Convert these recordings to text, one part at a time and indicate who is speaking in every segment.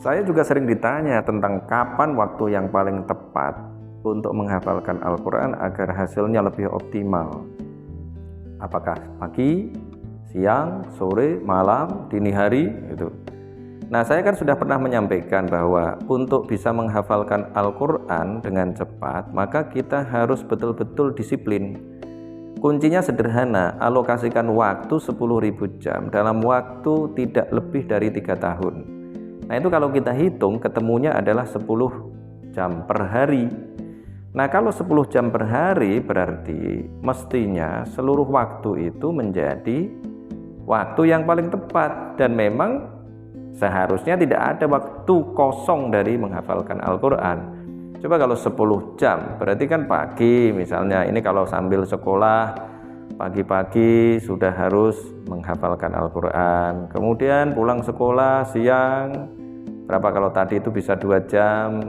Speaker 1: Saya juga sering ditanya tentang kapan waktu yang paling tepat untuk menghafalkan Al-Quran agar hasilnya lebih optimal. Apakah pagi, siang, sore, malam, dini hari gitu. Nah, saya kan sudah pernah menyampaikan bahwa untuk bisa menghafalkan Al-Quran dengan cepat, maka kita harus betul-betul disiplin. Kuncinya sederhana, alokasikan waktu 10.000 jam dalam waktu tidak lebih dari 3 tahun. Nah, itu kalau kita hitung ketemunya adalah 10 jam per hari. Nah, kalau 10 jam per hari berarti mestinya seluruh waktu itu menjadi waktu yang paling tepat, dan memang seharusnya tidak ada waktu kosong dari menghafalkan Al-Quran. Coba kalau 10 jam berarti kan pagi misalnya, ini kalau sambil sekolah pagi-pagi sudah harus menghafalkan Al-Quran, kemudian pulang sekolah siang berapa, kalau tadi itu bisa 2 jam,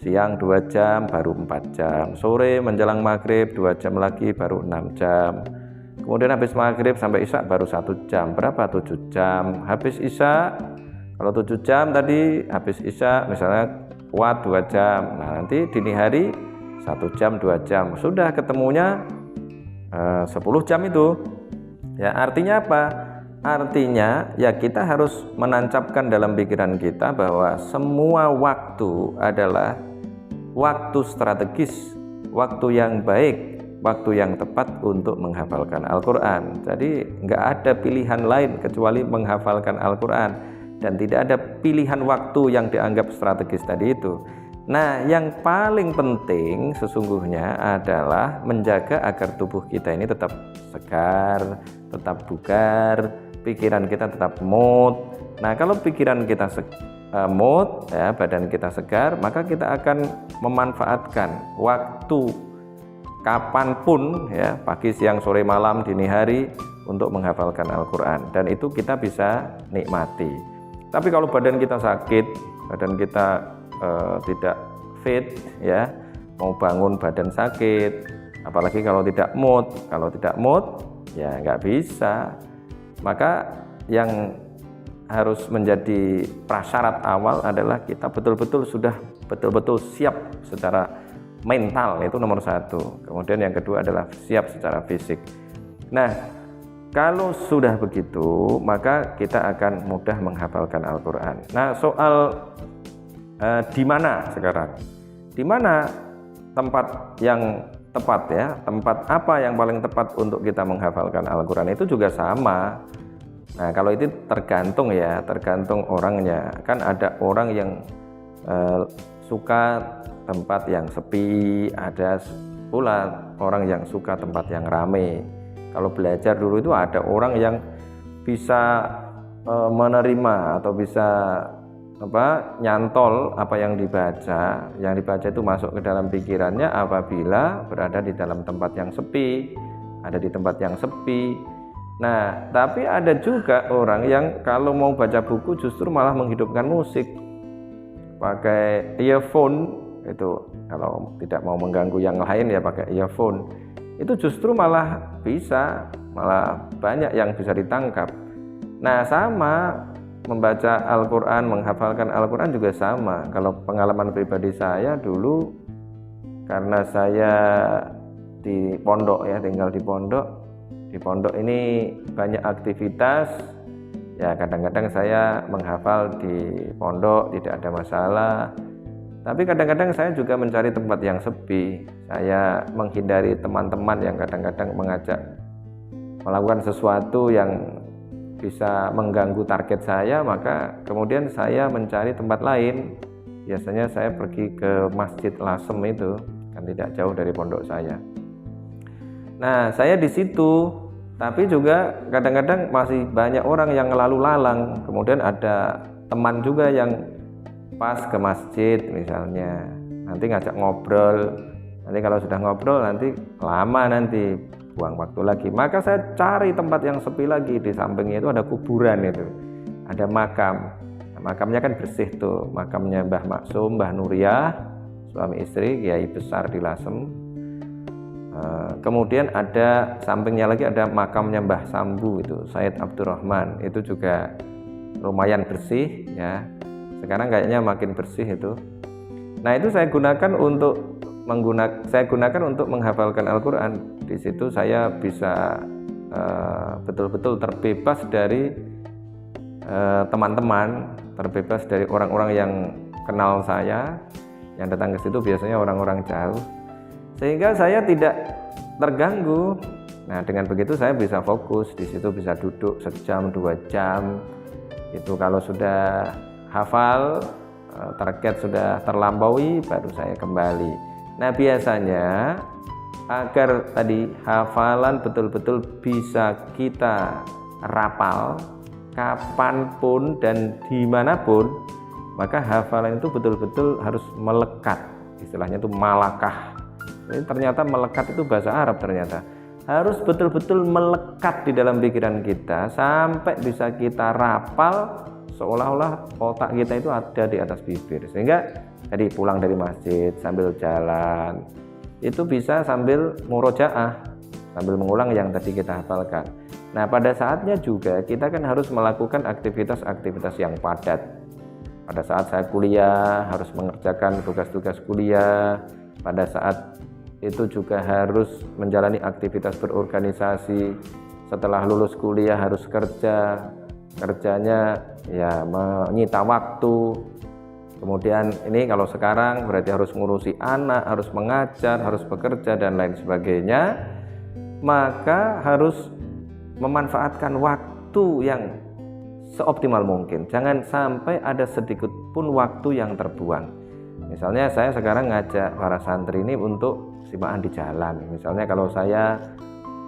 Speaker 1: siang 2 jam baru 4 jam, sore menjelang maghrib 2 jam lagi baru 6 jam, kemudian habis maghrib sampai isya baru 1 jam, berapa, 7 jam, habis isya kalau 7 jam tadi habis isya misalnya kuat 2 jam, nah nanti dini hari 1 jam 2 jam, sudah ketemunya 10 jam itu. Ya, artinya apa? Artinya ya kita harus menancapkan dalam pikiran kita bahwa semua waktu adalah waktu strategis, waktu yang baik, waktu yang tepat untuk menghafalkan Al-Quran. Jadi nggak ada pilihan lain kecuali menghafalkan Al-Quran, dan tidak ada pilihan waktu yang dianggap strategis tadi itu. Nah, yang paling penting sesungguhnya adalah menjaga agar tubuh kita ini tetap segar, tetap bugar, pikiran kita tetap mood. Nah, kalau pikiran kita mood, ya, badan kita segar, maka kita akan memanfaatkan waktu kapanpun, ya, pagi, siang, sore, malam, dini hari untuk menghafalkan Al-Quran, dan itu kita bisa nikmati. Tapi kalau badan kita sakit, badan kita tidak fit, ya, mau bangun badan sakit, apalagi kalau tidak mood. Kalau tidak mood, ya nggak bisa. Maka yang harus menjadi prasyarat awal adalah kita betul-betul sudah betul-betul siap secara mental, itu nomor 1. Kemudian yang kedua adalah siap secara fisik. Nah, kalau sudah begitu, maka kita akan mudah menghafalkan Al-Quran. Nah, soal di mana sekarang? Di mana tempat yang tepat, ya? Tempat apa yang paling tepat untuk kita menghafalkan Al-Quran itu juga sama. Nah, kalau itu tergantung, ya, tergantung orangnya. Kan ada orang yang suka tempat yang sepi, ada pula orang yang suka tempat yang ramai. Kalau belajar dulu itu ada orang yang bisa menerima atau bisa nyantol apa yang dibaca itu masuk ke dalam pikirannya apabila berada di dalam tempat yang sepi, ada di tempat yang sepi. Nah, tapi ada juga orang yang kalau mau baca buku justru malah menghidupkan musik pakai earphone. Itu kalau tidak mau mengganggu yang lain ya pakai earphone, itu justru malah banyak yang bisa ditangkap. Nah, sama membaca Al-Quran, menghafalkan Al-Quran juga sama. Kalau pengalaman pribadi saya dulu, karena saya di pondok, ya, tinggal di pondok ini banyak aktivitas, ya, kadang-kadang saya menghafal di pondok tidak ada masalah. Tapi kadang-kadang saya juga mencari tempat yang sepi. Saya menghindari teman-teman yang kadang-kadang mengajak melakukan sesuatu yang bisa mengganggu target saya, maka kemudian saya mencari tempat lain. Biasanya saya pergi ke Masjid Lasem, itu kan tidak jauh dari pondok saya. Nah, saya di situ, tapi juga kadang-kadang masih banyak orang yang lalu lalang. Kemudian ada teman juga yang pas ke masjid misalnya, nanti ngajak ngobrol. Nanti kalau sudah ngobrol nanti lama, nanti buang waktu lagi. Maka saya cari tempat yang sepi lagi. Di sampingnya itu ada kuburan, itu ada makam. Nah, makamnya kan bersih tuh, makamnya Mbah Maksum, Mbah Nuriyah, suami istri Kiai besar di Lasem. Kemudian ada sampingnya lagi ada makamnya Mbah Sambu, itu Said Abdurrahman, itu juga lumayan bersih, ya. Sekarang kayaknya makin bersih itu. Nah, itu saya gunakan untuk menghafalkan Al-Quran. Di situ saya bisa betul-betul terbebas dari teman-teman, terbebas dari orang-orang yang kenal saya, yang datang ke situ biasanya orang-orang jauh, sehingga saya tidak terganggu. Nah, dengan begitu saya bisa fokus di situ, bisa duduk sejam 2 jam. Itu kalau sudah hafal, target sudah terlampaui, baru saya kembali. Nah, biasanya agar tadi hafalan betul-betul bisa kita rapal kapanpun dan dimanapun, maka hafalan itu betul-betul harus melekat, istilahnya itu malakah. Ini ternyata melekat itu bahasa Arab, ternyata harus betul-betul melekat di dalam pikiran kita sampai bisa kita rapal, seolah-olah otak kita itu ada di atas bibir, sehingga tadi pulang dari masjid sambil jalan itu bisa sambil murojaah, sambil mengulang yang tadi kita hafalkan. Nah, pada saatnya juga kita kan harus melakukan aktivitas-aktivitas yang padat. Pada saat saya kuliah harus mengerjakan tugas-tugas kuliah, pada saat itu juga harus menjalani aktivitas berorganisasi. Setelah lulus kuliah harus kerjanya ya menyita waktu. Kemudian ini kalau sekarang berarti harus ngurusi anak, harus mengajar, harus bekerja dan lain sebagainya. Maka harus memanfaatkan waktu yang seoptimal mungkin. Jangan sampai ada sedikit pun waktu yang terbuang. Misalnya saya sekarang ngajak para santri ini untuk simaan di jalan. Misalnya kalau saya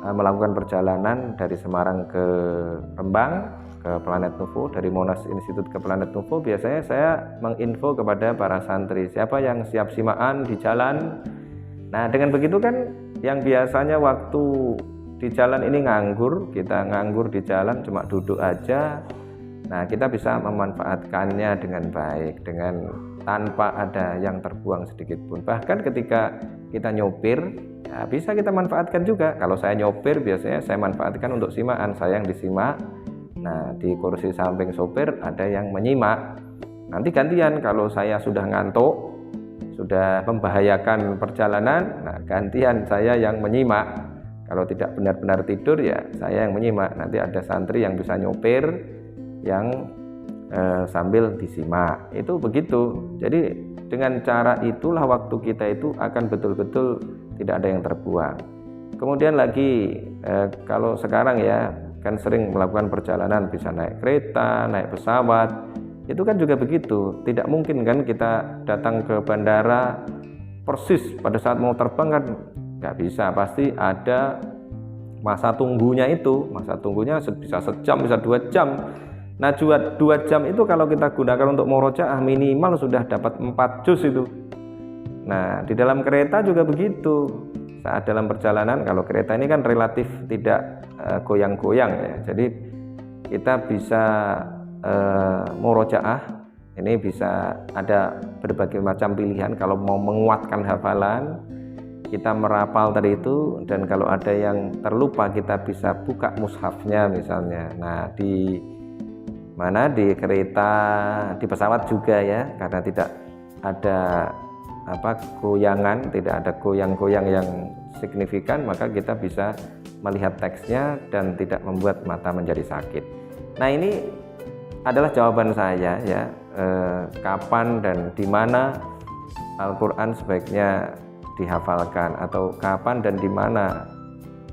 Speaker 1: melakukan perjalanan dari Semarang ke Rembang ke Planet Nuvo, dari Monas Institute ke Planet Nuvo, biasanya saya menginfo kepada para santri siapa yang siap simaan di jalan. Nah, dengan begitu kan yang biasanya waktu di jalan ini nganggur, kita nganggur di jalan cuma duduk aja. Nah, kita bisa memanfaatkannya dengan baik, dengan tanpa ada yang terbuang sedikit pun. Bahkan ketika kita nyopir, ya bisa kita manfaatkan juga. Kalau saya nyopir, biasanya saya manfaatkan untuk simaan, saya yang disimak. Nah, di kursi samping sopir ada yang menyimak. Nanti gantian, kalau saya sudah ngantuk, sudah membahayakan perjalanan, nah gantian saya yang menyimak. Kalau tidak benar-benar tidur, ya saya yang menyimak. Nanti ada santri yang bisa nyopir, yang sambil disimak. Itu begitu. Jadi dengan cara itulah waktu kita itu akan betul-betul tidak ada yang terbuang. Kemudian lagi kalau sekarang ya kan sering melakukan perjalanan, bisa naik kereta, naik pesawat. Itu kan juga begitu. Tidak mungkin kan kita datang ke bandara persis pada saat mau terbang, kan nggak bisa. Pasti ada masa tunggunya itu. Masa tunggunya bisa sejam, bisa 2 jam. Nah, 2 jam itu kalau kita gunakan untuk murojaah minimal sudah dapat 4 juz itu. Nah, di dalam kereta juga begitu. Saat dalam perjalanan, kalau kereta ini kan relatif tidak goyang-goyang ya. Jadi kita bisa murojaah. Ini bisa ada berbagai macam pilihan. Kalau mau menguatkan hafalan, kita merapal tadi itu, dan kalau ada yang terlupa kita bisa buka mushafnya misalnya. Nah, di kereta, di pesawat juga ya, karena tidak ada goyangan, tidak ada goyang-goyang yang signifikan, maka kita bisa melihat teksnya dan tidak membuat mata menjadi sakit. Nah, ini adalah jawaban saya ya, kapan dan di mana Al-Quran sebaiknya dihafalkan, atau kapan dan di mana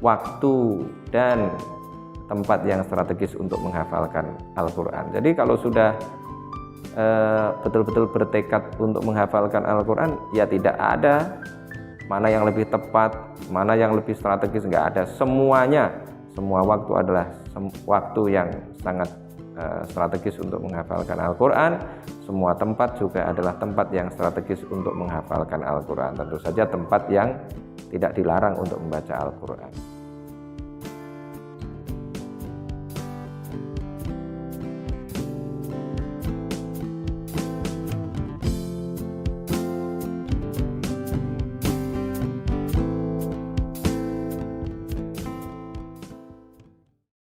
Speaker 1: waktu dan tempat yang strategis untuk menghafalkan Al-Quran. Jadi kalau sudah betul-betul bertekad untuk menghafalkan Al-Quran, ya tidak ada mana yang lebih tepat, mana yang lebih strategis, nggak ada. Semuanya, semua waktu adalah waktu yang sangat strategis untuk menghafalkan Al-Quran. Semua tempat juga adalah tempat yang strategis untuk menghafalkan Al-Quran. Tentu saja tempat yang tidak dilarang untuk membaca Al-Quran.